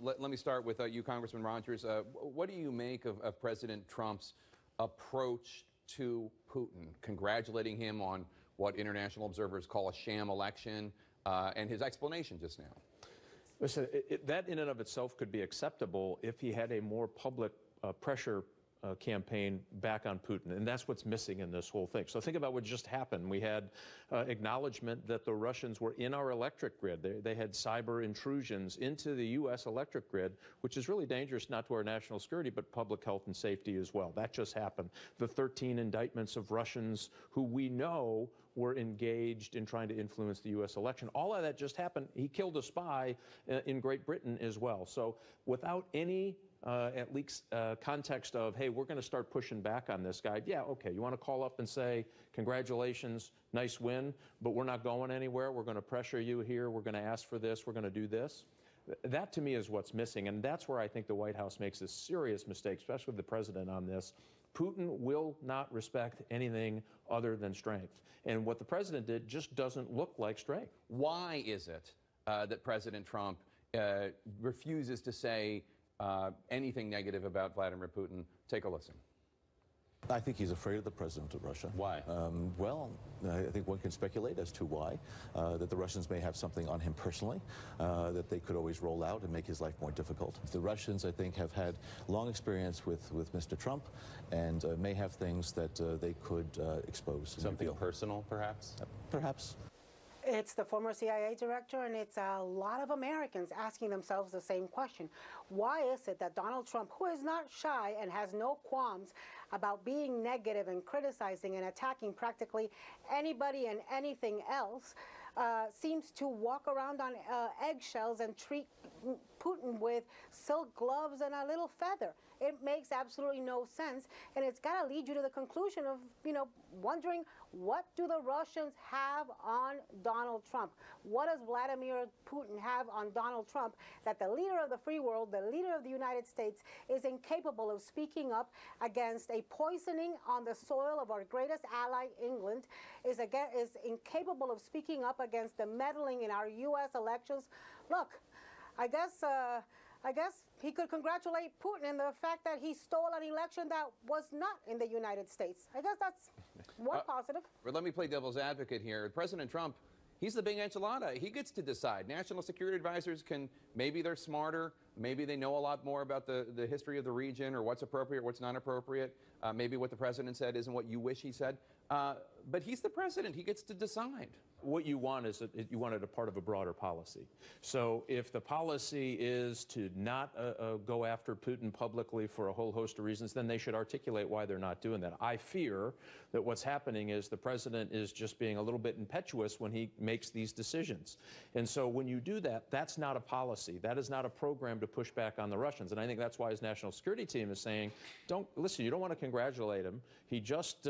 let me start with you, Congressman Rogers. What do you make of President Trump's approach to Putin, congratulating him on what international observers call a sham election, and his explanation just now? Listen, that in and of itself could be acceptable if he had a more public pressure campaign back on Putin, and that's what's missing in this whole thing. So think about what just happened. We had acknowledgement that the Russians were in our electric grid. They had cyber intrusions into the U.S. electric grid, which is really dangerous not to our national security, but public health and safety as well. That just happened. The 13 indictments of Russians who we know were engaged in trying to influence the U.S. election. All of that just happened. He killed a spy in Great Britain as well. So without any at least context of, hey, we're going to start pushing back on this guy. Yeah, okay, you want to call up and say, congratulations, nice win, but we're not going anywhere. We're going to pressure you here. We're going to ask for this. We're going to do this. That, to me, is what's missing, and that's where I think the White House makes a serious mistake, especially with the president on this. Putin will not respect anything other than strength, and what the president did just doesn't look like strength. Why is it that President Trump refuses to say anything negative about Vladimir Putin? Take a listen. I think he's afraid of the president of Russia. Why? Well, I think one can speculate as to why. That the Russians may have something on him personally that they could always roll out and make his life more difficult. The Russians, I think, have had long experience with Mr. Trump and may have things that they could expose. Something personal, perhaps? Perhaps. It's the former CIA director, and it's a lot of Americans asking themselves the same question. Why is it that Donald Trump, who is not shy and has no qualms about being negative and criticizing and attacking practically anybody and anything else, seems to walk around on eggshells and treat Putin with silk gloves and a little feather? It makes absolutely no sense, and it's got to lead you to the conclusion of, wondering, what do the Russians have on Donald Trump? What does Vladimir Putin have on Donald Trump that the leader of the free world, the leader of the United States, is incapable of speaking up against a poisoning on the soil of our greatest ally, England, is incapable of speaking up against the meddling in our U.S. elections? Look, I guess he could congratulate Putin in the fact that he stole an election that was not in the United States. I guess that's one positive. But let me play devil's advocate here. President Trump, he's the big enchilada. He gets to decide. National security advisors maybe they're smarter, maybe they know a lot more about the history of the region or what's appropriate, what's not appropriate. Maybe what the president said isn't what you wish he said. But he's the president. He gets to decide. What you want is you want it a part of a broader policy. So if the policy is to not go after Putin publicly for a whole host of reasons, then they should articulate why they're not doing that. I fear that what's happening is the president is just being a little bit impetuous when he makes these decisions. And so when you do that, that's not a policy. That is not a program to push back on the Russians. And I think that's why his national security team is saying, listen, you don't want to congratulate him. He just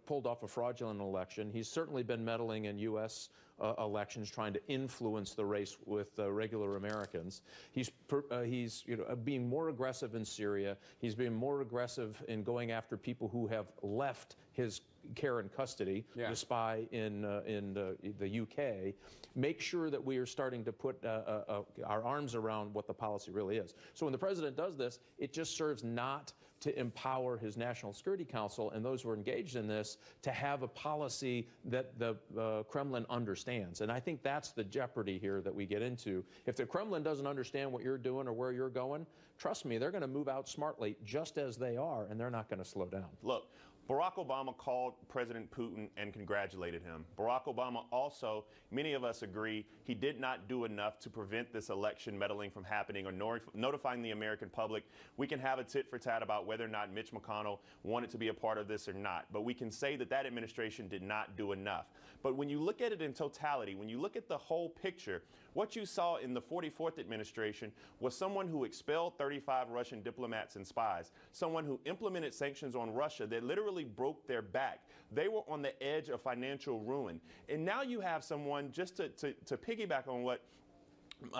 pulled off a fraudulent election. He's certainly been meddling in U.S. Elections, trying to influence the race with regular Americans. He's being more aggressive in Syria. He's being more aggressive in going after people who have left his care and custody, the spy in the UK. Make sure that we are starting to put our arms around what the policy really is. So when the president does this, it just serves not to empower his National Security Council and those who are engaged in this to have a policy that the Kremlin understands. And I think that's the jeopardy here that we get into. If the Kremlin doesn't understand what you're doing or where you're going, trust me, they're going to move out smartly just as they are, and they're not going to slow down. Look, Barack Obama called President Putin and congratulated him. Barack Obama also, many of us agree, he did not do enough to prevent this election meddling from happening or notifying the American public. We can have a tit for tat about whether or not Mitch McConnell wanted to be a part of this or not, but we can say that that administration did not do enough. But when you look at it in totality, when you look at the whole picture, what you saw in the 44th administration was someone who expelled 35 Russian diplomats and spies, someone who implemented sanctions on Russia that literally broke their back. They were on the edge of financial ruin. And now you have someone, just to piggyback on what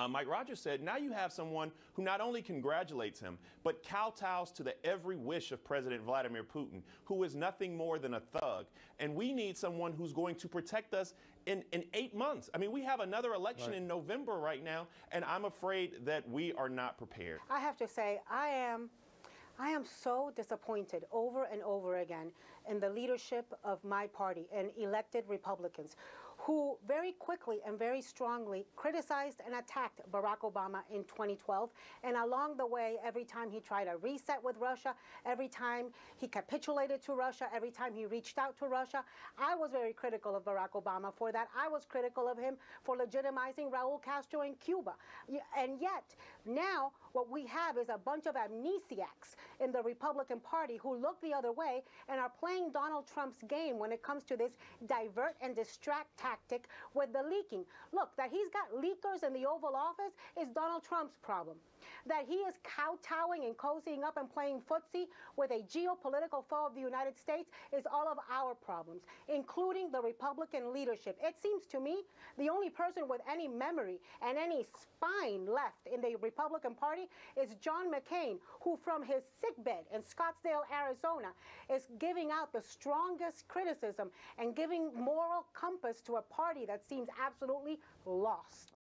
Mike Rogers said, now you have someone who not only congratulates him, but kowtows to the every wish of President Vladimir Putin, who is nothing more than a thug. And we need someone who's going to protect us in 8 months. I mean, we have another election in November right now, and I'm afraid that we are not prepared. I have to say, I am so disappointed over and over again in the leadership of my party and elected Republicans who very quickly and very strongly criticized and attacked Barack Obama in 2012. And along the way, every time he tried a reset with Russia, every time he capitulated to Russia, every time he reached out to Russia, I was very critical of Barack Obama for that. I was critical of him for legitimizing Raul Castro in Cuba. And yet, now what we have is a bunch of amnesiacs in the Republican Party who look the other way and are playing Donald Trump's game when it comes to this divert and distract tactic with the leaking. Look, that he's got leakers in the Oval Office is Donald Trump's problem. That he is kowtowing and cozying up and playing footsie with a geopolitical foe of the United States is all of our problems, including the Republican leadership. It seems to me the only person with any memory and any spine left in the Republican Party is John McCain, who from his sickbed in Scottsdale, Arizona, is giving out the strongest criticism and giving moral compass to a party that seems absolutely lost.